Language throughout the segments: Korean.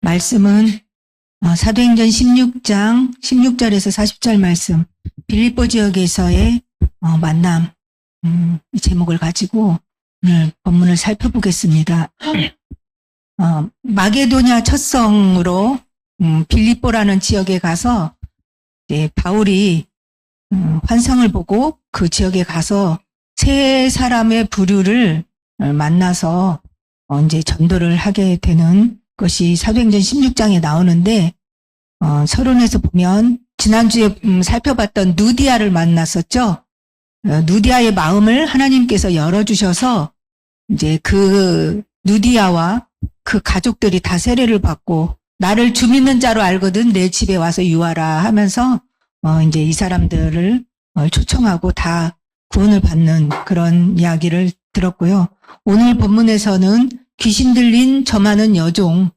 말씀은 사도행전 16장 16절에서 40절 말씀, 빌립보 지역에서의 만남, 이 제목을 가지고 오늘 본문을 살펴보겠습니다. 마게도냐 첫성으로 빌립보라는 지역에 가서 바울이 환상을 보고 그 지역에 가서 세 사람의 부류를 만나서 이제 전도를 하게 되는 것이 사도행전 16장에 나오는데, 서론에서 보면 지난주에 살펴봤던 누디아를 만났었죠. 누디아의 마음을 하나님께서 열어주셔서 이제 그 누디아와 그 가족들이 다 세례를 받고, 나를 주 믿는 자로 알거든 내 집에 와서 유하라 하면서 이제 이 사람들을 초청하고 다 구원을 받는 그런 이야기를 들었고요. 오늘 본문에서는 귀신 들린 점하는 여종이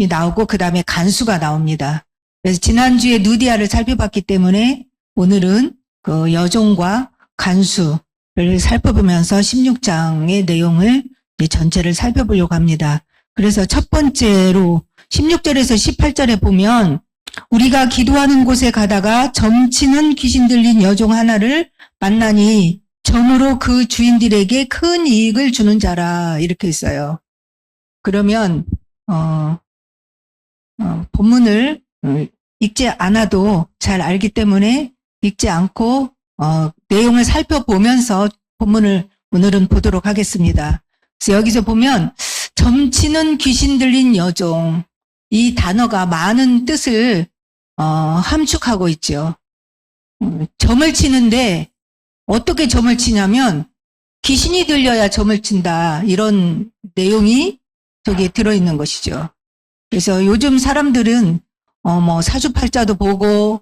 나오고 그 다음에 간수가 나옵니다. 그래서 지난주에 누디아를 살펴봤기 때문에 오늘은 그 여종과 간수를 살펴보면서 16장의 내용을 전체를 살펴보려고 합니다. 그래서 첫 번째로 16절에서 18절에 보면, 우리가 기도하는 곳에 가다가 점치는 귀신 들린 여종 하나를 만나니 점으로 그 주인들에게 큰 이익을 주는 자라, 이렇게 했어요. 그러면 본문을 읽지 않아도 잘 알기 때문에 읽지 않고 내용을 살펴보면서 본문을 오늘은 보도록 하겠습니다. 그래서 여기서 보면 점치는 귀신 들린 여종, 이 단어가 많은 뜻을 함축하고 있죠. 점을 치는데 어떻게 점을 치냐면 귀신이 들려야 점을 친다, 이런 내용이 저기에 들어있는 것이죠. 그래서 요즘 사람들은 뭐 사주팔자도 보고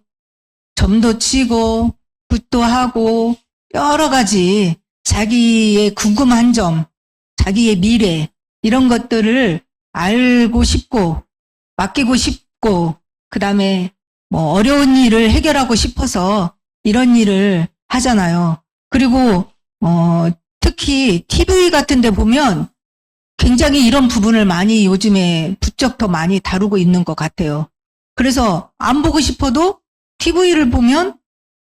점도 치고 굿도 하고 여러 가지 자기의 궁금한 점, 자기의 미래, 이런 것들을 알고 싶고 맡기고 싶고, 그 다음에 뭐 어려운 일을 해결하고 싶어서 이런 일을 하잖아요. 그리고 특히 TV 같은 데 보면 굉장히 이런 부분을 많이 요즘에 부쩍 더 많이 다루고 있는 것 같아요. 그래서 안 보고 싶어도 TV를 보면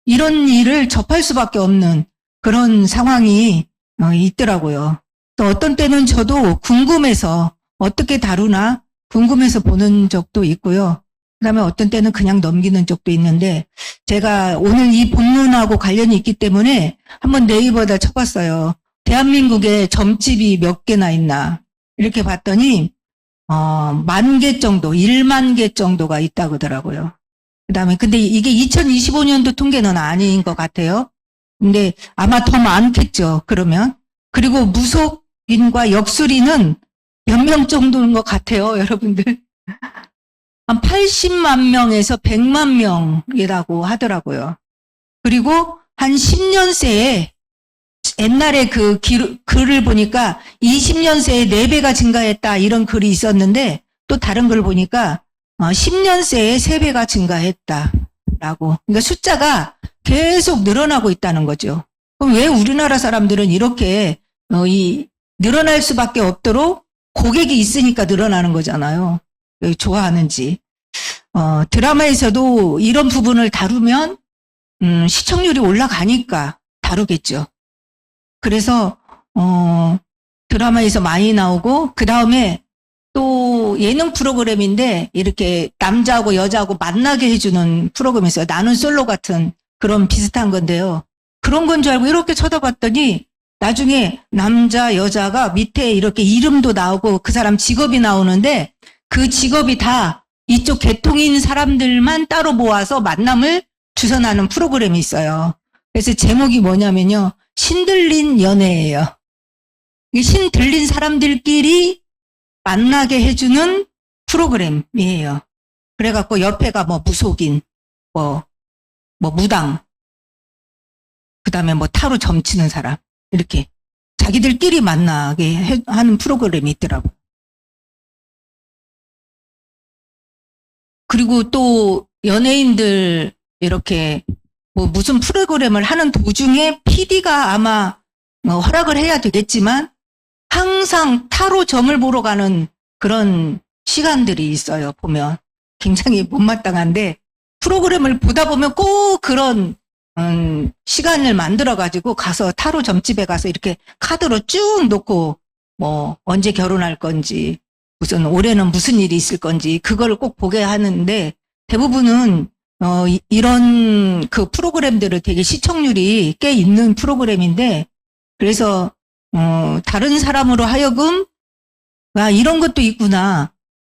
이런 일을 접할 수밖에 없는 그런 상황이 있더라고요. 또 어떤 때는 저도 궁금해서 어떻게 다루나 궁금해서 보는 적도 있고요. 그 다음에 어떤 때는 그냥 넘기는 적도 있는데, 제가 오늘 이 본문하고 관련이 있기 때문에 한번 네이버에다 쳐봤어요. 대한민국에 점집이 몇 개나 있나 이렇게 봤더니 10,000개 정도, 10,000개 정도가 있다고 하더라고요. 그 다음에 근데 이게 2025년도 통계는 아닌 것 같아요. 근데 아마 더 많겠죠, 그러면. 그리고 무속인과 역술인은 몇 명 정도인 것 같아요, 여러분들. 한 80만 명에서 100만 명이라고 하더라고요. 그리고 한 10년 새에, 옛날에 그 글을 보니까 20년 새에 4배가 증가했다, 이런 글이 있었는데, 또 다른 글을 보니까 10년 새에 3배가 증가했다라고. 그러니까 숫자가 계속 늘어나고 있다는 거죠. 그럼 왜 우리나라 사람들은 이렇게 늘어날 수밖에 없도록 고객이 있으니까 늘어나는 거잖아요. 좋아하는지. 드라마에서도 이런 부분을 다루면 시청률이 올라가니까 다루겠죠. 그래서 드라마에서 많이 나오고, 그 다음에 또 예능 프로그램인데 이렇게 남자하고 여자하고 만나게 해주는 프로그램이 있어요. 나는 솔로 같은 그런 비슷한 건데요. 그런 건 줄 알고 이렇게 쳐다봤더니 나중에 남자 여자가 밑에 이렇게 이름도 나오고 그 사람 직업이 나오는데, 그 직업이 다 이쪽 계통인 사람들만 따로 모아서 만남을 주선하는 프로그램이 있어요. 그래서 제목이 뭐냐면요, 신들린 연애예요. 신 들린 사람들끼리 만나게 해주는 프로그램이에요. 그래갖고 옆에가 뭐 무속인, 뭐 무당, 그 다음에 뭐 타로 점치는 사람, 이렇게 자기들끼리 만나게 하는 프로그램이 있더라고요. 그리고 또 연예인들 이렇게 뭐 무슨 프로그램을 하는 도중에 PD가 아마 허락을 해야 되겠지만 항상 타로 점을 보러 가는 그런 시간들이 있어요. 보면 굉장히 못마땅한데 프로그램을 보다 보면 꼭 그런 시간을 만들어 가지고 가서 타로 점집에 가서 이렇게 카드로 쭉 놓고 뭐 언제 결혼할 건지 무슨 올해는 무슨 일이 있을 건지 그거를 꼭 보게 하는데 대부분은 이런 그 프로그램들을 되게 시청률이 꽤 있는 프로그램인데 그래서 다른 사람으로 하여금 아 이런 것도 있구나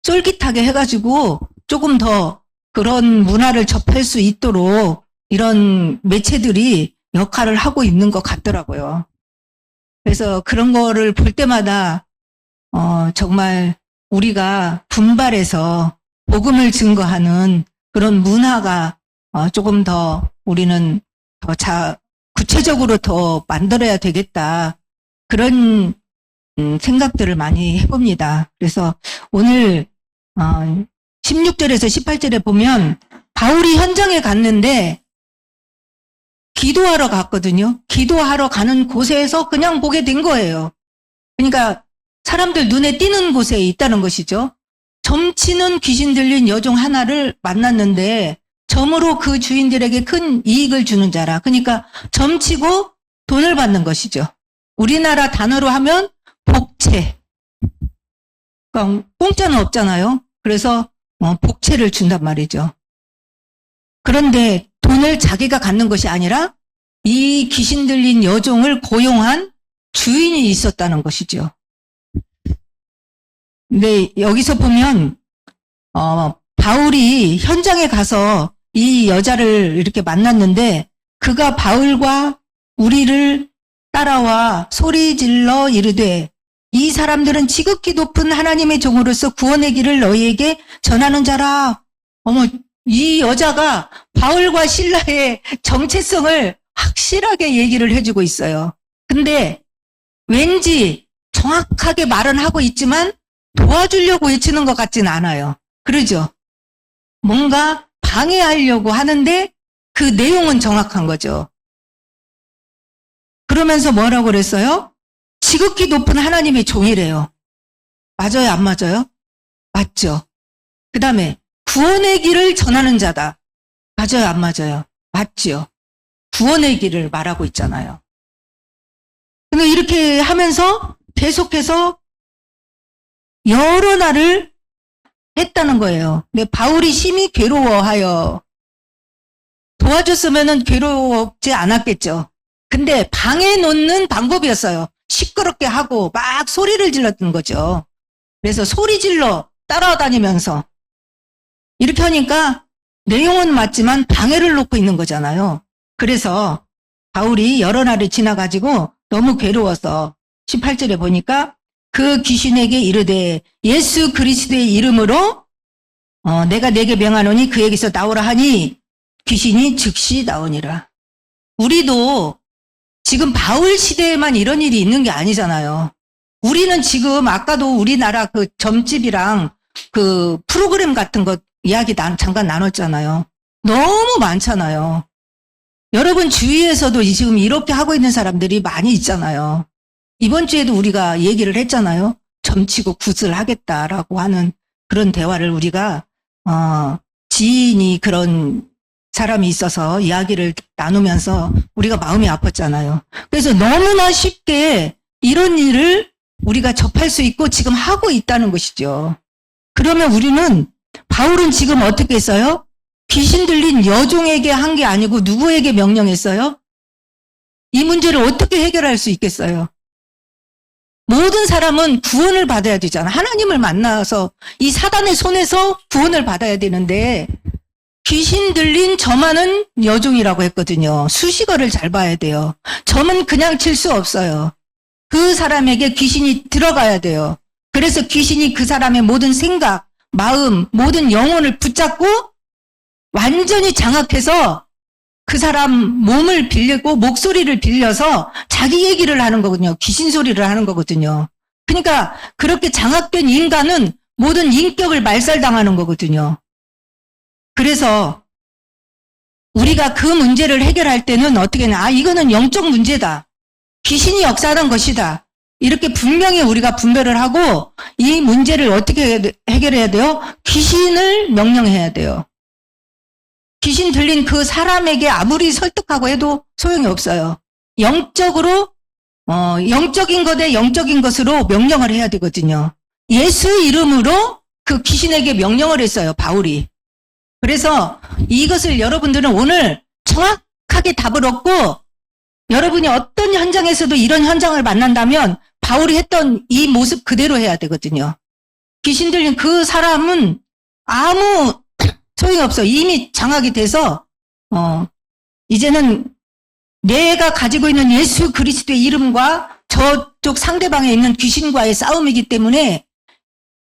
쫄깃하게 해가지고 조금 더 그런 문화를 접할 수 있도록 이런 매체들이 역할을 하고 있는 것 같더라고요. 그래서 그런 거를 볼 때마다 정말 우리가 분발해서 복음을 증거하는 그런 문화가 조금 더 우리는 더 구체적으로 더 만들어야 되겠다. 그런 생각들을 많이 해봅니다. 그래서 오늘 16절에서 18절에 보면 바울이 현장에 갔는데 기도하러 갔거든요. 기도하러 가는 곳에서 그냥 보게 된 거예요. 그러니까 사람들 눈에 띄는 곳에 있다는 것이죠. 점치는 귀신 들린 여종 하나를 만났는데 점으로 그 주인들에게 큰 이익을 주는 자라. 그러니까 점치고 돈을 받는 것이죠. 우리나라 단어로 하면 복채. 그러니까 공짜는 없잖아요. 그래서 복채를 준단 말이죠. 그런데 돈을 자기가 갖는 것이 아니라 이 귀신 들린 여종을 고용한 주인이 있었다는 것이죠. 근데 여기서 보면 바울이 현장에 가서 이 여자를 이렇게 만났는데 그가 바울과 우리를 따라와 소리질러 이르되 이 사람들은 지극히 높은 하나님의 종으로서 구원의 길을 너희에게 전하는 자라. 어머, 이 여자가 바울과 실라의 정체성을 확실하게 얘기를 해주고 있어요. 근데 왠지 정확하게 말은 하고 있지만 도와주려고 외치는 것 같진 않아요. 그러죠? 뭔가 방해하려고 하는데 그 내용은 정확한 거죠. 그러면서 뭐라고 그랬어요? 지극히 높은 하나님의 종이래요. 맞아요? 안 맞아요? 맞죠. 그 다음에 구원의 길을 전하는 자다. 맞아요? 안 맞아요? 맞죠. 구원의 길을 말하고 있잖아요. 근데 이렇게 하면서 계속해서 여러 날을 했다는 거예요. 근데 바울이 심히 괴로워하여 도와줬으면 괴롭지 않았겠죠. 근데 방해 놓는 방법이었어요. 시끄럽게 하고 막 소리를 질렀던 거죠. 그래서 소리 질러 따라다니면서 이렇게 하니까 내용은 맞지만 방해를 놓고 있는 거잖아요. 그래서 바울이 여러 날이 지나가지고 너무 괴로워서 18절에 보니까 그 귀신에게 이르되 예수 그리스도의 이름으로 내가 네게 명하노니 그에게서 나오라 하니 귀신이 즉시 나오니라. 우리도 지금 바울 시대에만 이런 일이 있는 게 아니잖아요. 우리는 지금 아까도 우리나라 그 점집이랑 그 프로그램 같은 거 이야기 잠깐 나눴잖아요. 너무 많잖아요. 여러분 주위에서도 지금 이렇게 하고 있는 사람들이 많이 있잖아요. 이번 주에도 우리가 얘기를 했잖아요. 점치고 굿을 하겠다라고 하는 그런 대화를 우리가 지인이 그런 사람이 있어서 이야기를 나누면서 우리가 마음이 아팠잖아요. 그래서 너무나 쉽게 이런 일을 우리가 접할 수 있고 지금 하고 있다는 것이죠. 그러면 우리는 바울은 지금 어떻게 했어요? 귀신 들린 여종에게 한 게 아니고 누구에게 명령했어요? 이 문제를 어떻게 해결할 수 있겠어요? 모든 사람은 구원을 받아야 되잖아. 하나님을 만나서 이 사단의 손에서 구원을 받아야 되는데 귀신 들린 점하는 여종이라고 했거든요. 수식어를 잘 봐야 돼요. 점은 그냥 칠 수 없어요. 그 사람에게 귀신이 들어가야 돼요. 그래서 귀신이 그 사람의 모든 생각, 마음, 모든 영혼을 붙잡고 완전히 장악해서 그 사람 몸을 빌리고 목소리를 빌려서 자기 얘기를 하는 거거든요. 귀신 소리를 하는 거거든요. 그러니까 그렇게 장악된 인간은 모든 인격을 말살당하는 거거든요. 그래서 우리가 그 문제를 해결할 때는 어떻게 하냐. 이거는 영적 문제다. 귀신이 역사하는 것이다. 이렇게 분명히 우리가 분별을 하고 이 문제를 어떻게 해결해야 돼요? 귀신을 명령해야 돼요. 귀신 들린 그 사람에게 아무리 설득하고 해도 소용이 없어요. 영적으로 영적인 것에 영적인 것으로 명령을 해야 되거든요. 예수 이름으로 그 귀신에게 명령을 했어요, 바울이. 그래서 이것을 여러분들은 오늘 정확하게 답을 얻고 여러분이 어떤 현장에서도 이런 현장을 만난다면 바울이 했던 이 모습 그대로 해야 되거든요. 귀신 들린 그 사람은 아무 소용이 없어. 이미 장악이 돼서 이제는 내가 가지고 있는 예수 그리스도의 이름과 저쪽 상대방에 있는 귀신과의 싸움이기 때문에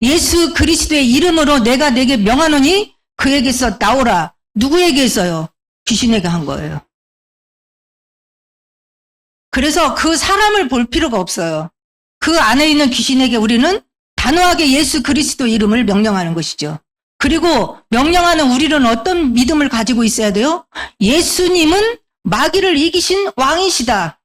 예수 그리스도의 이름으로 내가 내게 명하노니 그에게서 나오라. 누구에게서요? 귀신에게 한 거예요. 그래서 그 사람을 볼 필요가 없어요. 그 안에 있는 귀신에게 우리는 단호하게 예수 그리스도 이름을 명령하는 것이죠. 그리고 명령하는 우리는 어떤 믿음을 가지고 있어야 돼요? 예수님은 마귀를 이기신 왕이시다.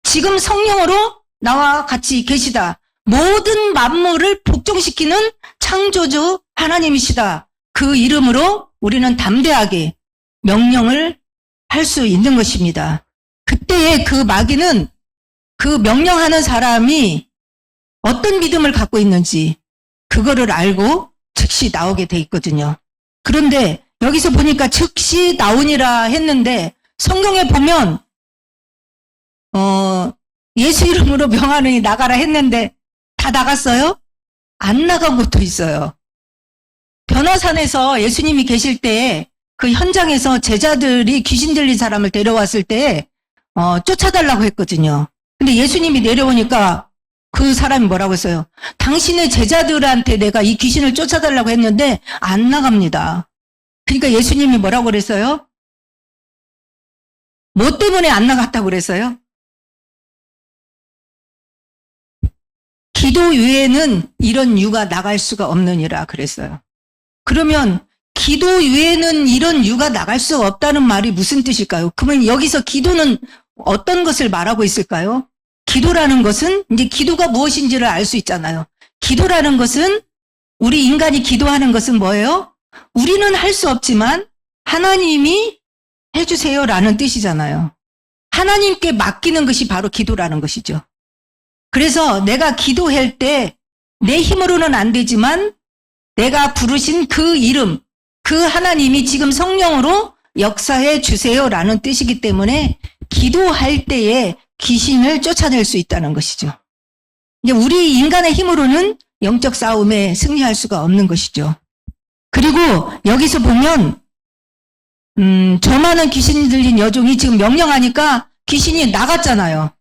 지금 성령으로 나와 같이 계시다. 모든 만물을 복종시키는 창조주 하나님이시다. 그 이름으로 우리는 담대하게 명령을 할 수 있는 것입니다. 그때의 그 마귀는 그 명령하는 사람이 어떤 믿음을 갖고 있는지 그거를 알고 즉시 나오게 돼 있거든요. 그런데 여기서 보니까 즉시 나오니라 했는데 성경에 보면 예수 이름으로 명하느니 나가라 했는데 다 나갔어요? 안 나간 것도 있어요. 변화산에서 예수님이 계실 때 그 현장에서 제자들이 귀신 들린 사람을 데려왔을 때 쫓아달라고 했거든요. 근데 예수님이 내려오니까 그 사람이 뭐라고 했어요? 당신의 제자들한테 내가 이 귀신을 쫓아달라고 했는데 안 나갑니다. 그러니까 예수님이 뭐라고 그랬어요? 뭐 때문에 안 나갔다고 그랬어요? 기도 외에는 이런 유가 나갈 수가 없느니라 그랬어요. 그러면 기도 외에는 이런 유가 나갈 수가 없다는 말이 무슨 뜻일까요? 그러면 여기서 기도는 어떤 것을 말하고 있을까요? 기도라는 것은 이제 기도가 무엇인지를 알 수 있잖아요. 기도라는 것은 우리 인간이 기도하는 것은 뭐예요? 우리는 할 수 없지만 하나님이 해주세요라는 뜻이잖아요. 하나님께 맡기는 것이 바로 기도라는 것이죠. 그래서 내가 기도할 때 내 힘으로는 안 되지만 내가 부르신 그 이름, 그 하나님이 지금 성령으로 역사해 주세요라는 뜻이기 때문에 기도할 때에 귀신을 쫓아낼 수 있다는 것이죠. 이제 우리 인간의 힘으로는 영적 싸움에 승리할 수가 없는 것이죠. 그리고 여기서 보면 저 많은 귀신 들린 여종이 지금 명령하니까 귀신이 나갔잖아요.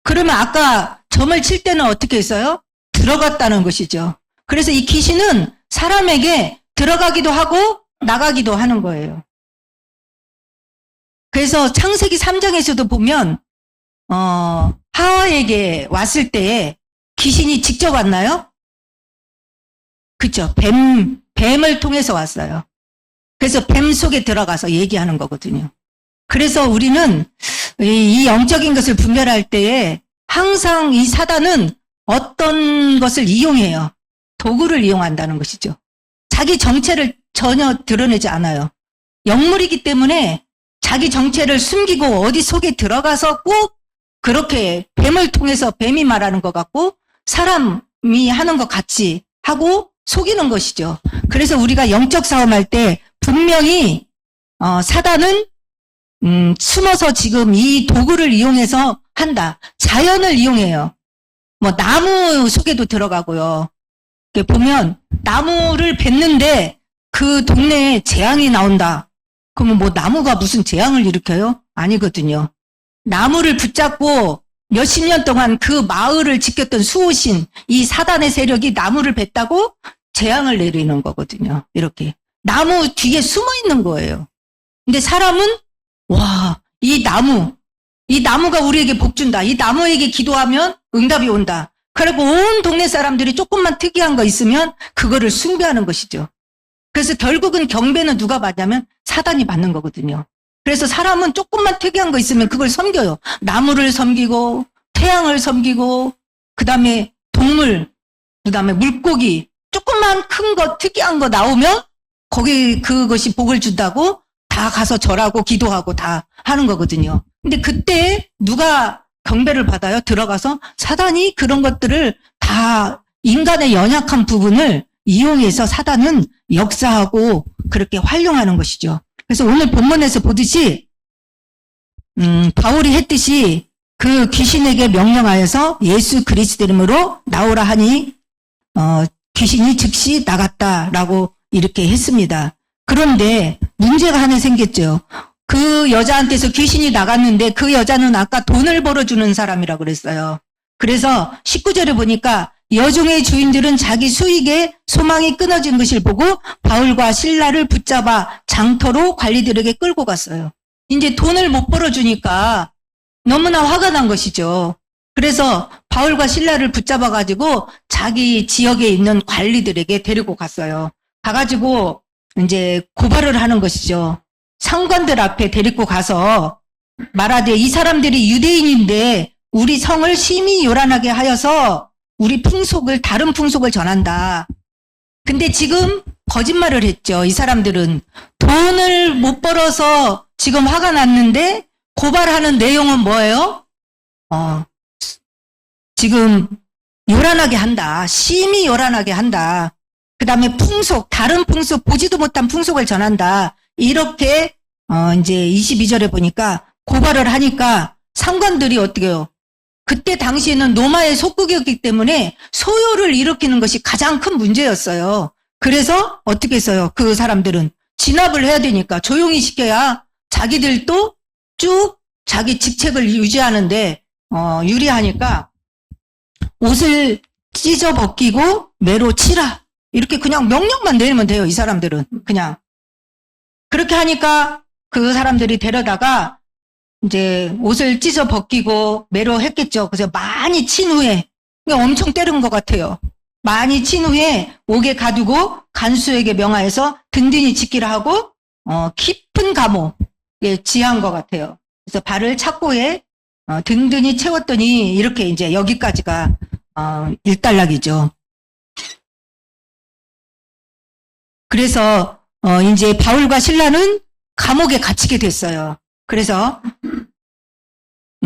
그러면 아까 점을 칠 때는 어떻게 했어요? 들어갔다는 것이죠. 그래서 이 귀신은 사람에게 들어가기도 하고 나가기도 하는 거예요. 그래서 창세기 3장에서도 보면 하와에게 왔을 때 귀신이 직접 왔나요? 그렇죠. 뱀을 통해서 왔어요. 그래서 뱀 속에 들어가서 얘기하는 거거든요. 그래서 우리는 이 영적인 것을 분별할 때에 항상 이 사단은 어떤 것을 이용해요? 도구를 이용한다는 것이죠. 자기 정체를 전혀 드러내지 않아요. 영물이기 때문에 자기 정체를 숨기고 어디 속에 들어가서 꼭 그렇게 뱀을 통해서 뱀이 말하는 것 같고 사람이 하는 것 같이 하고 속이는 것이죠. 그래서 우리가 영적 싸움할 때 분명히 사단은 숨어서 지금 이 도구를 이용해서 한다. 자연을 이용해요. 뭐 나무 속에도 들어가고요. 보면 나무를 뱉는데 그 동네에 재앙이 나온다. 그러면 뭐 나무가 무슨 재앙을 일으켜요? 아니거든요. 나무를 붙잡고 몇십 년 동안 그 마을을 지켰던 수호신, 이 사단의 세력이 나무를 뱉다고 재앙을 내리는 거거든요. 이렇게. 나무 뒤에 숨어 있는 거예요. 근데 사람은 와, 이 나무가 우리에게 복 준다. 이 나무에게 기도하면 응답이 온다. 그리고 온 동네 사람들이 조금만 특이한 거 있으면 그거를 숭배하는 것이죠. 그래서 결국은 경배는 누가 받냐면 사단이 받는 거거든요. 그래서 사람은 조금만 특이한 거 있으면 그걸 섬겨요. 나무를 섬기고 태양을 섬기고 그 다음에 동물, 그 다음에 물고기, 조금만 큰 거, 특이한 거 나오면 거기 그것이 복을 준다고 다 가서 절하고 기도하고 다 하는 거거든요. 근데 그때 누가 경배를 받아요? 들어가서 사단이 그런 것들을 다 인간의 연약한 부분을 이용해서 사단은 역사하고 그렇게 활용하는 것이죠. 그래서 오늘 본문에서 보듯이 바울이 했듯이 그 귀신에게 명령하여서 예수 그리스도 이름으로 나오라 하니 귀신이 즉시 나갔다라고 이렇게 했습니다. 그런데 문제가 하나 생겼죠. 그 여자한테서 귀신이 나갔는데 그 여자는 아까 돈을 벌어주는 사람이라고 그랬어요. 그래서 19절에 보니까 여종의 주인들은 자기 수익에 소망이 끊어진 것을 보고 바울과 실라를 붙잡아 장터로 관리들에게 끌고 갔어요. 이제 돈을 못 벌어주니까 너무나 화가 난 것이죠. 그래서 바울과 실라를 붙잡아가지고 자기 지역에 있는 관리들에게 데리고 갔어요. 가가지고 이제 고발을 하는 것이죠. 상관들 앞에 데리고 가서 말하되 이 사람들이 유대인인데 우리 성을 심히 요란하게 하여서 우리 풍속을, 다른 풍속을 전한다. 근데 지금 거짓말을 했죠. 이 사람들은 돈을 못 벌어서 지금 화가 났는데 고발하는 내용은 뭐예요? 지금 요란하게 한다. 심히 요란하게 한다. 그 다음에 풍속, 다른 풍속, 보지도 못한 풍속을 전한다. 이렇게 이제 22절에 보니까 고발을 하니까 상관들이 어떻게 해요? 그때 당시에는 로마의 속국이었기 때문에 소요를 일으키는 것이 가장 큰 문제였어요. 그래서 어떻게 했어요? 그 사람들은 진압을 해야 되니까 조용히 시켜야 자기들도 쭉 자기 직책을 유지하는데 유리하니까 옷을 찢어 벗기고 매로 치라. 이렇게 그냥 명령만 내리면 돼요. 이 사람들은 그냥. 그렇게 하니까 그 사람들이 데려다가 이제 옷을 찢어 벗기고 매로 했겠죠. 그래서 많이 친 후에 엄청 때린 것 같아요. 많이 친 후에 옥에 가두고 간수에게 명하여서 든든히 지키라 하고 깊은 감옥에 지한 것 같아요. 그래서 발을 착고에 든든히 채웠더니 이렇게 이제 여기까지가 일단락이죠. 그래서 이제 바울과 실라는 감옥에 갇히게 됐어요. 그래서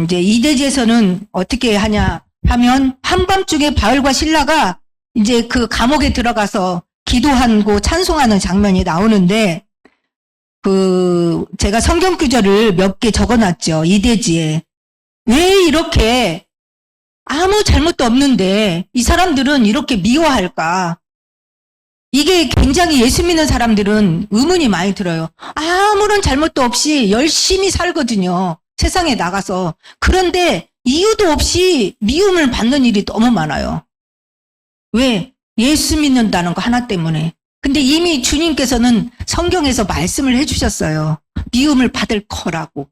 이제 이대지에서는 어떻게 하냐 하면 한밤중에 바울과 실라가 이제 그 감옥에 들어가서 기도하고 찬송하는 장면이 나오는데 제가 성경 구절을 몇 개 적어놨죠. 이대지에. 왜 이렇게 아무 잘못도 없는데 이 사람들은 이렇게 미워할까? 이게 굉장히 예수 믿는 사람들은 의문이 많이 들어요. 아무런 잘못도 없이 열심히 살거든요. 세상에 나가서. 그런데 이유도 없이 미움을 받는 일이 너무 많아요. 왜? 예수 믿는다는 거 하나 때문에. 근데 이미 주님께서는 성경에서 말씀을 해주셨어요. 미움을 받을 거라고.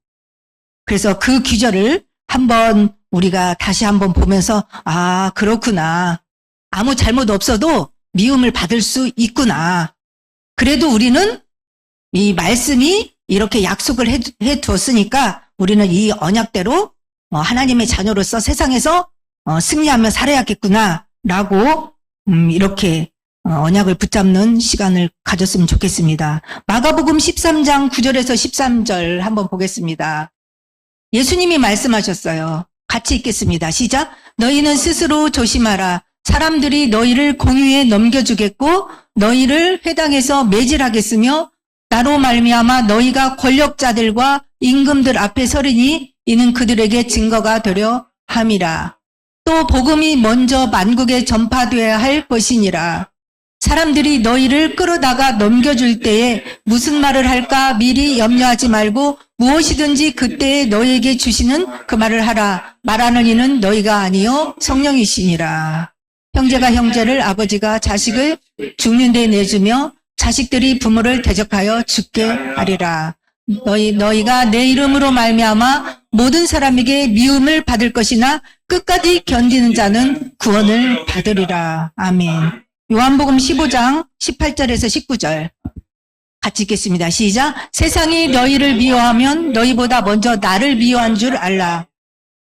그래서 그 규절을 한번 우리가 다시 한번 보면서 그렇구나. 아무 잘못 없어도 미움을 받을 수 있구나. 그래도 우리는 이 말씀이 이렇게 약속을 해 두었으니까 우리는 이 언약대로 하나님의 자녀로서 세상에서 승리하며 살아야겠구나 라고 이렇게 언약을 붙잡는 시간을 가졌으면 좋겠습니다. 마가복음 13장 9절에서 13절 한번 보겠습니다. 예수님이 말씀하셨어요. 같이 읽겠습니다. 시작. 너희는 스스로 조심하라. 사람들이 너희를 공유에 넘겨주겠고 너희를 회당에서 매질하겠으며 나로 말미암아 너희가 권력자들과 임금들 앞에 서리니 이는 그들에게 증거가 되려 함이라. 또 복음이 먼저 만국에 전파되어야 할 것이니라. 사람들이 너희를 끌어다가 넘겨줄 때에 무슨 말을 할까 미리 염려하지 말고 무엇이든지 그때에 너희에게 주시는 그 말을 하라. 말하는 이는 너희가 아니요 성령이시니라. 형제가 형제를, 아버지가 자식을 죽는 데 내주며 자식들이 부모를 대적하여 죽게 하리라. 너희가 내 이름으로 말미암아 모든 사람에게 미움을 받을 것이나 끝까지 견디는 자는 구원을 받으리라. 아멘. 요한복음 15장 18절에서 19절 같이 읽겠습니다. 시작. 세상이 너희를 미워하면 너희보다 먼저 나를 미워한 줄 알라.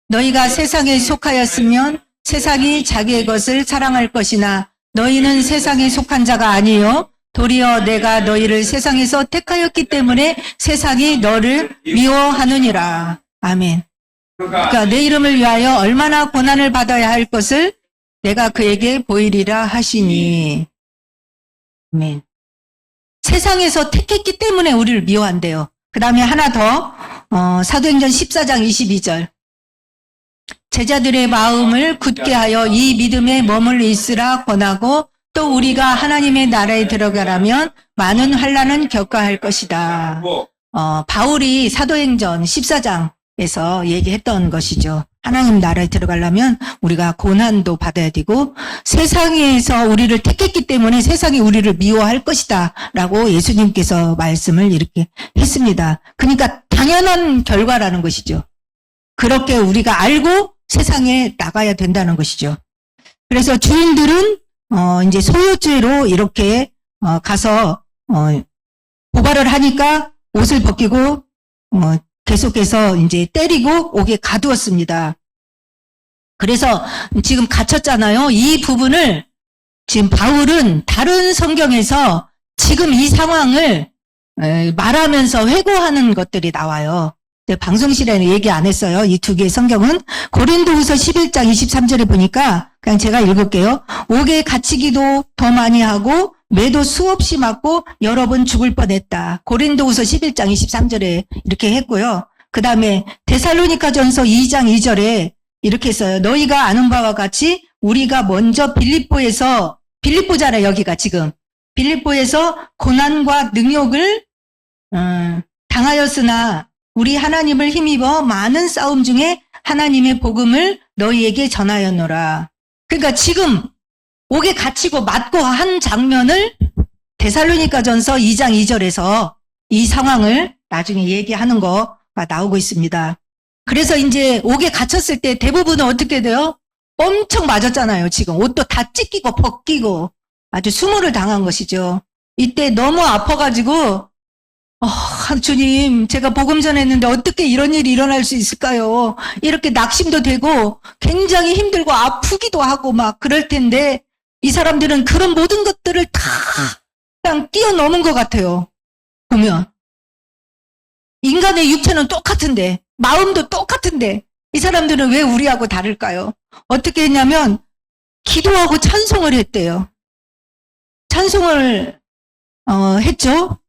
너희가 세상에 속하였으면 세상이 자기의 것을 사랑할 것이나 너희는 세상에 속한 자가 아니요 도리어 내가 너희를 세상에서 택하였기 때문에 세상이 너를 미워하느니라. 아멘. 그러니까 내 이름을 위하여 얼마나 고난을 받아야 할 것을 내가 그에게 보이리라 하시니. 아멘. 세상에서 택했기 때문에 우리를 미워한대요. 그 다음에 하나 더 사도행전 14장 22절. 제자들의 마음을 굳게 하여 이 믿음에 머물러 있으라 권하고 또 우리가 하나님의 나라에 들어가려면 많은 환난은 겪어야 할 것이다. 바울이 사도행전 14장에서 얘기했던 것이죠. 하나님 나라에 들어가려면 우리가 고난도 받아야 되고 세상에서 우리를 택했기 때문에 세상이 우리를 미워할 것이다 라고 예수님께서 말씀을 이렇게 했습니다. 그러니까 당연한 결과라는 것이죠. 그렇게 우리가 알고 세상에 나가야 된다는 것이죠. 그래서 주인들은 이제 소유죄로 이렇게 가서 고발을 하니까 옷을 벗기고 계속해서 이제 때리고 옥에 가두었습니다. 그래서 지금 갇혔잖아요. 이 부분을 지금 바울은 다른 성경에서 지금 이 상황을 말하면서 회고하는 것들이 나와요. 방송실에는 얘기 안 했어요. 이 두 개의 성경은 고린도후서 11장 23절에 보니까 그냥 제가 읽을게요. 옥에 갇히기도 더 많이 하고 매도 수없이 맞고 여러 번 죽을 뻔했다. 고린도후서 11장 23절에 이렇게 했고요. 그 다음에 데살로니가전서 2장 2절에 이렇게 했어요. 너희가 아는 바와 같이 우리가 먼저 빌립보잖아요. 여기가 지금 빌립보에서 고난과 능욕을 당하였으나 우리 하나님을 힘입어 많은 싸움 중에 하나님의 복음을 너희에게 전하였노라. 그러니까 지금 옥에 갇히고 맞고 한 장면을 데살로니가전서 2장 2절에서 이 상황을 나중에 얘기하는 거가 나오고 있습니다. 그래서 이제 옥에 갇혔을 때 대부분은 어떻게 돼요? 엄청 맞았잖아요. 지금 옷도 다 찢기고 벗기고 아주 수모를 당한 것이죠. 이때 너무 아파가지고 주님, 제가 복음 전했는데 어떻게 이런 일이 일어날 수 있을까요? 이렇게 낙심도 되고 굉장히 힘들고 아프기도 하고 막 그럴 텐데 이 사람들은 그런 모든 것들을 다 그냥 뛰어넘은 것 같아요. 보면 인간의 육체는 똑같은데 마음도 똑같은데 이 사람들은 왜 우리하고 다를까요? 어떻게 했냐면 기도하고 찬송을 했대요. 찬송을 했죠.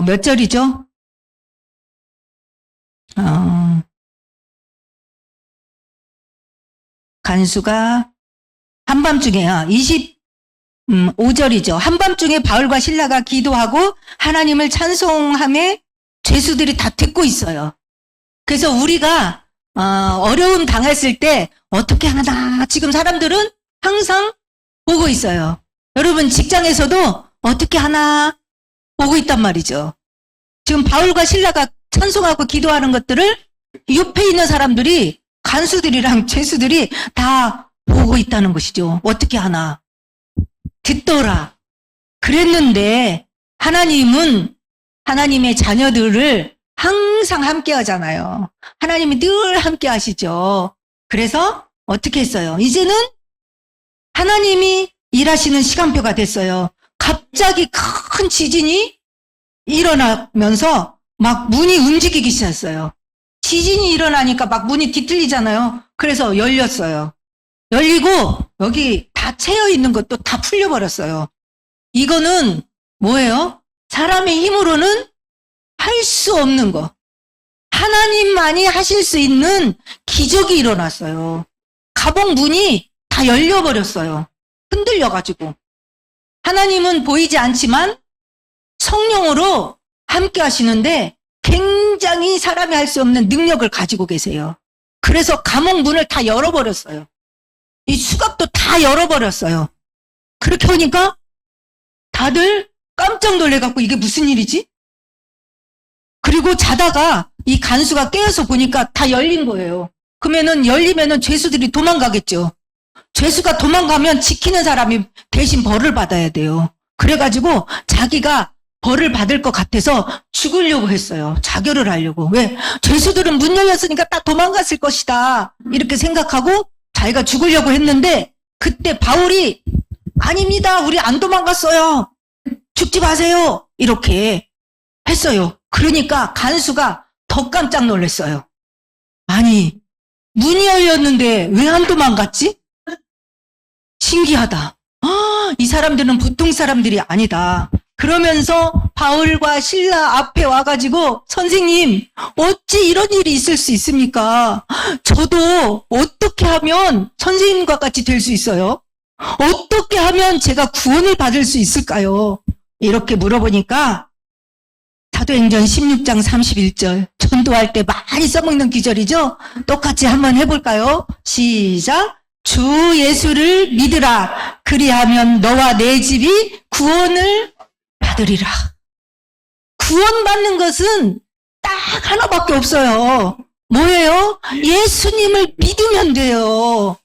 몇 절이죠? 간수가 한밤중에 25절이죠. 한밤중에 바울과 실라가 기도하고 하나님을 찬송함에 죄수들이 다 듣고 있어요. 그래서 우리가 어려움 당했을 때 어떻게 하나 지금 사람들은 항상 보고 있어요. 여러분 직장에서도 어떻게 하나 보고 있단 말이죠. 지금 바울과 실라가 찬송하고 기도하는 것들을 옆에 있는 사람들이 간수들이랑 죄수들이 다 보고 있다는 것이죠. 어떻게 하나 듣더라. 그랬는데 하나님은 하나님의 자녀들을 항상 함께 하잖아요. 하나님이 늘 함께 하시죠. 그래서 어떻게 했어요? 이제는 하나님이 일하시는 시간표가 됐어요. 갑자기 큰 지진이 일어나면서 막 문이 움직이기 시작했어요. 지진이 일어나니까 막 문이 뒤틀리잖아요. 그래서 열렸어요. 열리고 여기 다 채여 있는 것도 다 풀려버렸어요. 이거는 뭐예요? 사람의 힘으로는 할 수 없는 거. 하나님만이 하실 수 있는 기적이 일어났어요. 감옥 문이 다 열려버렸어요. 흔들려가지고. 하나님은 보이지 않지만 성령으로 함께 하시는데 굉장히 사람이 할 수 없는 능력을 가지고 계세요. 그래서 감옥 문을 다 열어버렸어요. 이 수갑도 다 열어버렸어요. 그렇게 하니까 다들 깜짝 놀래갖고 이게 무슨 일이지? 그리고 자다가 이 간수가 깨어서 보니까 다 열린 거예요. 그러면은 열리면은 죄수들이 도망가겠죠. 죄수가 도망가면 지키는 사람이 대신 벌을 받아야 돼요. 그래가지고 자기가 벌을 받을 것 같아서 죽으려고 했어요. 자결을 하려고. 왜? 죄수들은 문 열렸으니까 딱 도망갔을 것이다. 이렇게 생각하고 자기가 죽으려고 했는데 그때 바울이 아닙니다. 우리 안 도망갔어요. 죽지 마세요. 이렇게 했어요. 그러니까 간수가 더 깜짝 놀랐어요. 아니, 문이 열렸는데 왜 안 도망갔지? 신기하다. 아, 이 사람들은 보통 사람들이 아니다. 그러면서 바울과 실라 앞에 와가지고 선생님 어찌 이런 일이 있을 수 있습니까? 저도 어떻게 하면 선생님과 같이 될 수 있어요? 어떻게 하면 제가 구원을 받을 수 있을까요? 이렇게 물어보니까 사도행전 16장 31절 전도할 때 많이 써먹는 기절이죠? 똑같이 한번 해볼까요? 시작! 주 예수를 믿으라. 그리하면 너와 내 집이 구원을 받으리라. 구원받는 것은 딱 하나밖에 없어요. 뭐예요? 예수님을 믿으면 돼요.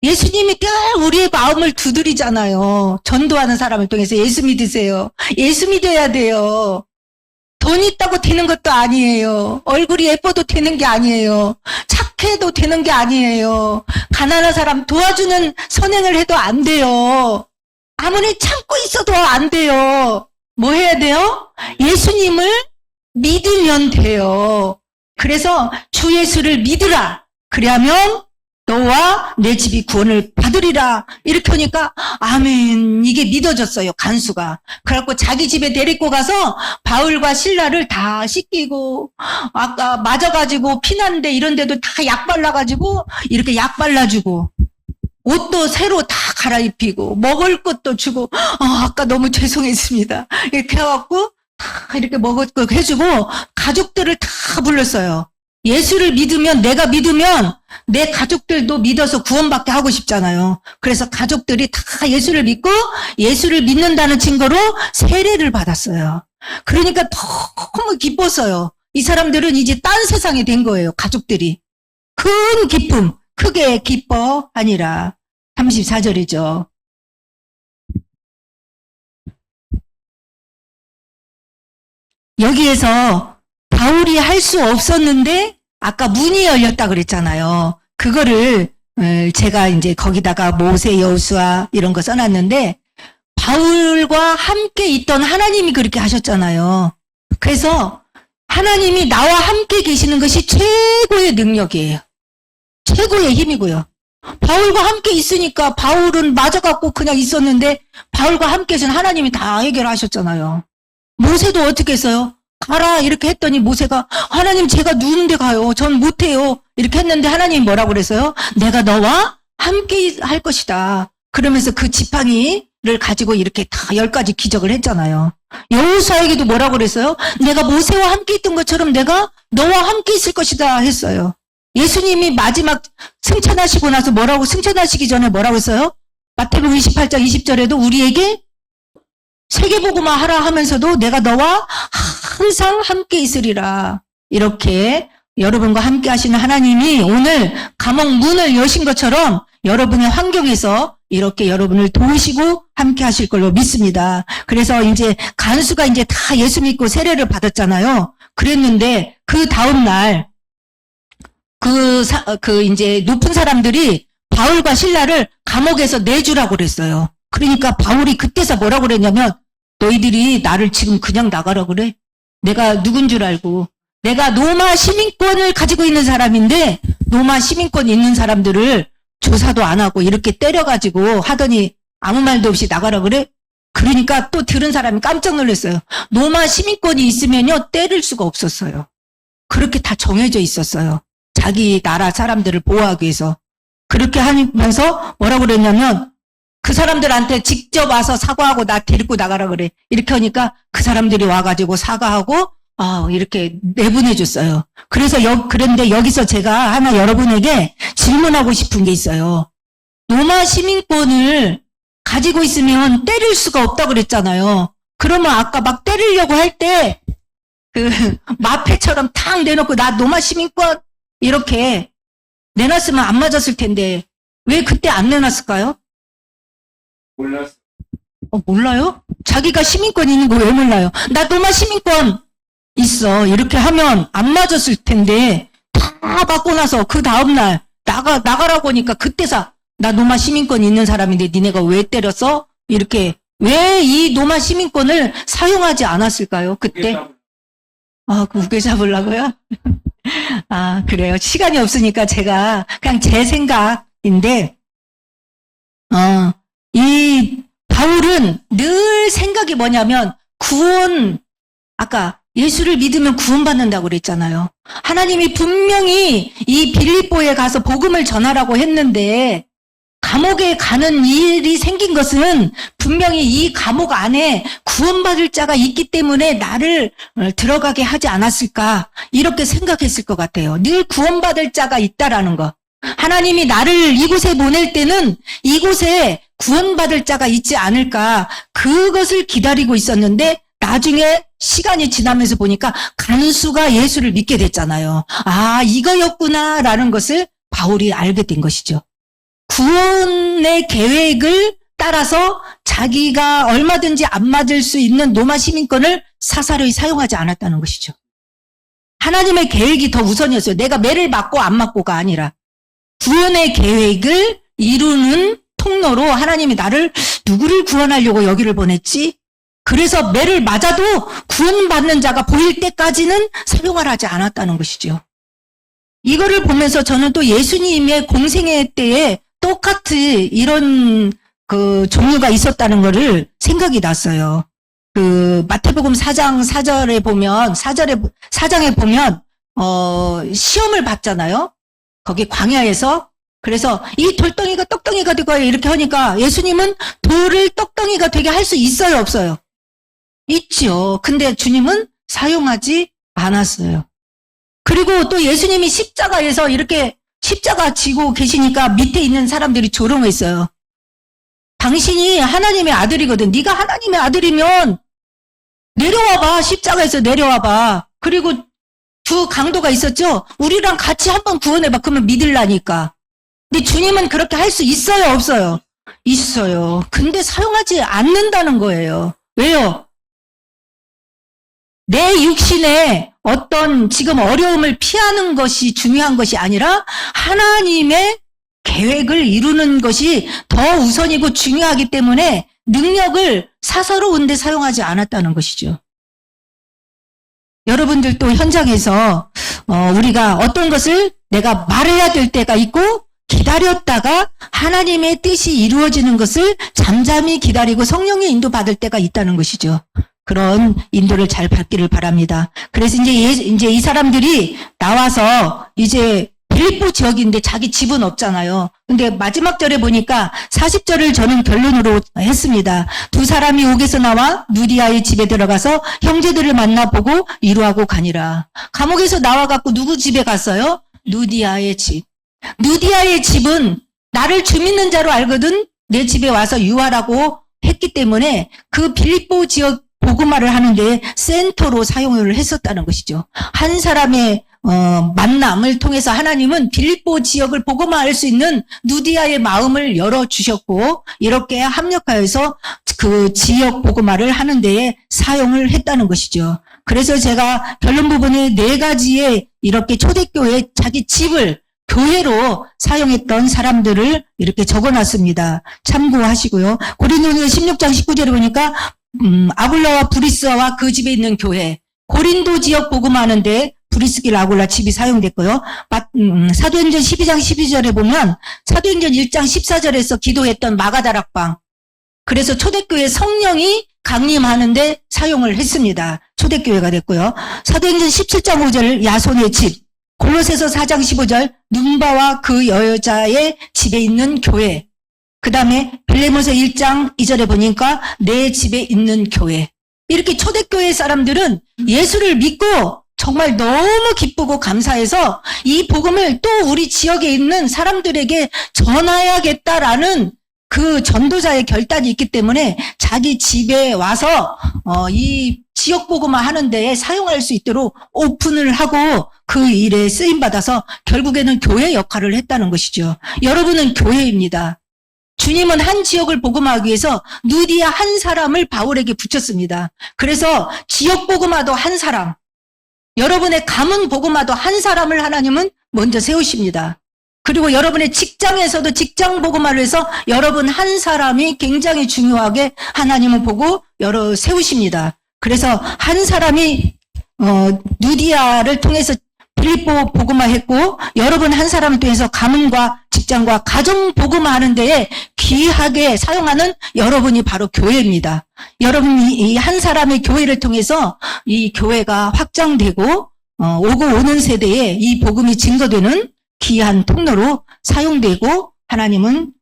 예수님이 늘 우리의 마음을 두드리잖아요. 전도하는 사람을 통해서 예수 믿으세요. 예수 믿어야 돼요. 돈 있다고 되는 것도 아니에요. 얼굴이 예뻐도 되는 게 아니에요. 착해도 되는 게 아니에요. 가난한 사람 도와주는 선행을 해도 안 돼요. 아무리 참고 있어도 안 돼요. 뭐 해야 돼요? 예수님을 믿으면 돼요. 그래서 주 예수를 믿으라. 그리하면 너와 내 집이 구원을 받으리라. 이렇게 하니까 아멘. 이게 믿어졌어요. 간수가. 그래갖고 자기 집에 데리고 가서 바울과 실라를 다 씻기고 아까 맞아가지고 피났는데 이런 데도 다 약 발라가지고 이렇게 약 발라주고 옷도 새로 다 갈아입히고 먹을 것도 주고 아까 너무 죄송했습니다. 이렇게 해갖고 다 이렇게 먹을 거 해주고 가족들을 다 불렀어요. 예수를 믿으면 내가 믿으면 내 가족들도 믿어서 구원받게 하고 싶잖아요. 그래서 가족들이 다 예수를 믿고 예수를 믿는다는 증거로 세례를 받았어요. 그러니까 너무 기뻤어요. 이 사람들은 이제 딴 세상에 된 거예요. 가족들이. 큰 기쁨, 크게 기뻐 아니라 34절이죠. 여기에서 바울이 할 수 없었는데 아까 문이 열렸다 그랬잖아요. 그거를 제가 이제 거기다가 모세, 여호수아 이런 거 써놨는데 바울과 함께 있던 하나님이 그렇게 하셨잖아요. 그래서 하나님이 나와 함께 계시는 것이 최고의 능력이에요. 최고의 힘이고요. 바울과 함께 있으니까 바울은 맞아갖고 그냥 있었는데 바울과 함께 계신 하나님이 다 해결하셨잖아요. 모세도 어떻게 했어요? 가라 이렇게 했더니 모세가 하나님 제가 누운데 가요. 전 못해요. 이렇게 했는데 하나님이 뭐라고 그랬어요? 내가 너와 함께 할 것이다. 그러면서 그 지팡이를 가지고 이렇게 다 10가지 기적을 했잖아요. 여호수아에게도 뭐라고 그랬어요? 내가 모세와 함께 있던 것처럼 내가 너와 함께 있을 것이다 했어요. 예수님이 마지막 승천하시고 나서 승천하시기 전에 뭐라고 했어요? 마태복음 28장 20절에도 우리에게 세계복음화 하라 하면서도 내가 너와 항상 함께 있으리라. 이렇게 여러분과 함께 하시는 하나님이 오늘 감옥 문을 여신 것처럼 여러분의 환경에서 이렇게 여러분을 도우시고 함께 하실 걸로 믿습니다. 그래서 이제 간수가 이제 다 예수 믿고 세례를 받았잖아요. 그랬는데 그 다음날 이제 높은 사람들이 바울과 실라를 감옥에서 내주라고 그랬어요. 그러니까 바울이 그때서 뭐라고 그랬냐면 너희들이 나를 지금 그냥 나가라 그래? 내가 누군 줄 알고 내가 로마 시민권을 가지고 있는 사람인데 로마 시민권 있는 사람들을 조사도 안 하고 이렇게 때려가지고 하더니 아무 말도 없이 나가라 그래? 그러니까 또 들은 사람이 깜짝 놀랐어요. 로마 시민권이 있으면요 때릴 수가 없었어요. 그렇게 다 정해져 있었어요. 자기 나라 사람들을 보호하기 위해서. 그렇게 하면서 뭐라고 그랬냐면 그 사람들한테 직접 와서 사과하고 나 데리고 나가라 그래. 이렇게 하니까 그 사람들이 와가지고 사과하고 이렇게 내보내줬어요. 그런데 여기서 제가 하나 여러분에게 질문하고 싶은 게 있어요. 로마 시민권을 가지고 있으면 때릴 수가 없다고 그랬잖아요. 그러면 아까 막 때리려고 할 때 마패처럼 탁 내놓고 나 로마 시민권 이렇게 내놨으면 안 맞았을 텐데 왜 그때 안 내놨을까요? 몰랐어. 몰라요? 자기가 시민권 있는 거 왜 몰라요? 나 노마 시민권 있어. 이렇게 하면 안 맞았을 텐데, 다 받고 나서 그 다음날 나가라고 하니까 그때서 나 노마 시민권 있는 사람인데 니네가 왜 때렸어? 이렇게 왜 이 노마 시민권을 사용하지 않았을까요? 그때? 그 우겨 잡으려고요? 그래요. 시간이 없으니까 제가 그냥 제 생각인데, 이 바울은 늘 생각이 뭐냐면 아까 예수를 믿으면 구원받는다고 그랬잖아요. 하나님이 분명히 이 빌립보에 가서 복음을 전하라고 했는데 감옥에 가는 일이 생긴 것은 분명히 이 감옥 안에 구원받을 자가 있기 때문에 나를 들어가게 하지 않았을까 이렇게 생각했을 것 같아요. 늘 구원받을 자가 있다라는 거. 하나님이 나를 이곳에 보낼 때는 이곳에 구원받을 자가 있지 않을까 그것을 기다리고 있었는데 나중에 시간이 지나면서 보니까 간수가 예수를 믿게 됐잖아요. 이거였구나라는 것을 바울이 알게 된 것이죠. 구원의 계획을 따라서 자기가 얼마든지 안 맞을 수 있는 로마 시민권을 사사로이 사용하지 않았다는 것이죠. 하나님의 계획이 더 우선이었어요. 내가 매를 맞고 안 맞고가 아니라 구원의 계획을 이루는 통로로 하나님이 누구를 구원하려고 여기를 보냈지? 그래서 매를 맞아도 구원받는 자가 보일 때까지는 사용을 하지 않았다는 것이죠. 이거를 보면서 저는 또 예수님의 공생애 때에 똑같이 이런 종류가 있었다는 것을 생각이 났어요. 마태복음 4장 4절에 보면, 4장에 보면, 시험을 받잖아요. 거기 광야에서. 그래서 이 돌덩이가 떡덩이가 되고 이렇게 하니까 예수님은 돌을 떡덩이가 되게 할 수 있어요, 없어요? 있죠. 근데 주님은 사용하지 않았어요. 그리고 또 예수님이 십자가에서 이렇게 십자가 지고 계시니까 밑에 있는 사람들이 조롱했어요. 당신이 하나님의 아들이거든. 네가 하나님의 아들이면 내려와봐. 십자가에서 내려와봐. 그리고 두 강도가 있었죠. 우리랑 같이 한번 구원해봐. 그러면 믿으려니까. 근데 주님은 그렇게 할 수 있어요, 없어요? 있어요. 근데 사용하지 않는다는 거예요. 왜요? 내 육신의 어떤 지금 어려움을 피하는 것이 중요한 것이 아니라 하나님의 계획을 이루는 것이 더 우선이고 중요하기 때문에 능력을 사사로운 데 사용하지 않았다는 것이죠. 여러분들도 현장에서 우리가 어떤 것을 내가 말해야 될 때가 있고 기다렸다가 하나님의 뜻이 이루어지는 것을 잠잠히 기다리고 성령의 인도 받을 때가 있다는 것이죠. 그런 인도를 잘 받기를 바랍니다. 그래서 이제 이 사람들이 나와서 이제 빌립보 지역인데 자기 집은 없잖아요. 근데 마지막 절에 보니까 40절을 저는 결론으로 했습니다. 두 사람이 옥에서 나와 누디아의 집에 들어가서 형제들을 만나보고 이루하고 가니라. 감옥에서 나와갖고 누구 집에 갔어요? 누디아의 집. 누디아의 집은 나를 주 믿는 자로 알거든 내 집에 와서 유하라고 했기 때문에 그 빌립보 지역 복음화를 하는데 센터로 사용을 했었다는 것이죠. 한 사람의 만남을 통해서 하나님은 빌립보 지역을 복음화할 수 있는 누디아의 마음을 열어주셨고 이렇게 합력하여서 그 지역 복음화를 하는 데에 사용을 했다는 것이죠. 그래서 제가 결론 부분에 4가지의 이렇게 초대교회 자기 집을 교회로 사용했던 사람들을 이렇게 적어놨습니다. 참고하시고요. 고린도전서 16장 19절에 보니까 아굴라와 브리스와 그 집에 있는 교회, 고린도 지역 복음하는데 브리스길 아굴라 집이 사용됐고요. 사도행전 12장 12절에 보면 사도행전 1장 14절에서 기도했던 마가다락방. 그래서 초대교회 성령이 강림하는데 사용을 했습니다. 초대교회가 됐고요. 사도행전 17장 5절 야손의 집, 골로새서 4장 15절 눈바와 그 여자의 집에 있는 교회. 그 다음에 빌레몬서 1장 2절에 보니까 내 집에 있는 교회. 이렇게 초대교회 사람들은 예수를 믿고 정말 너무 기쁘고 감사해서 이 복음을 또 우리 지역에 있는 사람들에게 전해야겠다라는 그 전도자의 결단이 있기 때문에 자기 집에 와서 이 지역 복음화 하는 데에 사용할 수 있도록 오픈을 하고 그 일에 쓰임받아서 결국에는 교회 역할을 했다는 것이죠. 여러분은 교회입니다. 주님은 한 지역을 복음하기 위해서 누디아 한 사람을 바울에게 붙였습니다. 그래서 지역 복음화도 한 사람, 여러분의 가문 복음화도 한 사람을 하나님은 먼저 세우십니다. 그리고 여러분의 직장에서도 직장 복음화를 해서 여러분 한 사람이 굉장히 중요하게 하나님은 보고 세우십니다. 그래서 한 사람이 누디아를 통해서 빌립보 복음화했고, 여러분 한 사람을 통해서 가문과 직장과 가정 복음화하는 데에 귀하게 사용하는 여러분이 바로 교회입니다. 여러분이 이 한 사람의 교회를 통해서 이 교회가 확장되고 오고 오는 세대에 이 복음이 증거되는 귀한 통로로 사용되고 하나님은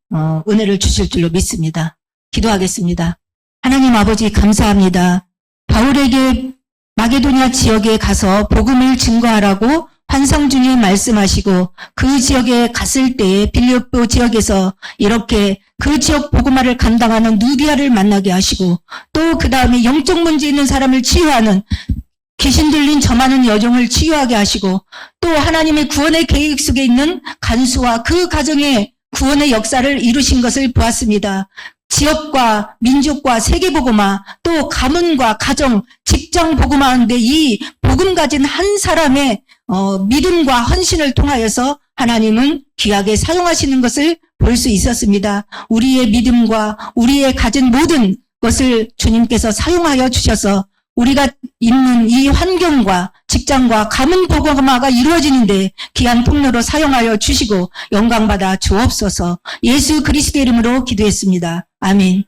은혜를 주실 줄로 믿습니다. 기도하겠습니다. 하나님 아버지 감사합니다. 바울에게 마게도냐 지역에 가서 복음을 증거하라고 환상 중에 말씀하시고 그 지역에 갔을 때에 빌립보 지역에서 이렇게 그 지역 복음화를 감당하는 누디아를 만나게 하시고 또 그 다음에 영적 문제 있는 사람을 치유하는 귀신 들린 점하는 여종을 치유하게 하시고 또 하나님의 구원의 계획 속에 있는 간수와 그 가정의 구원의 역사를 이루신 것을 보았습니다. 지역과 민족과 세계복음화 또 가문과 가정, 직장 복음화인데 이 복음 가진 한 사람의 믿음과 헌신을 통하여서 하나님은 귀하게 사용하시는 것을 볼 수 있었습니다. 우리의 믿음과 우리의 가진 모든 것을 주님께서 사용하여 주셔서 우리가 있는 이 환경과 직장과 가문 복음화가 이루어지는데 귀한 통로로 사용하여 주시고 영광받아 주옵소서. 예수 그리스도 이름으로 기도했습니다. 아멘.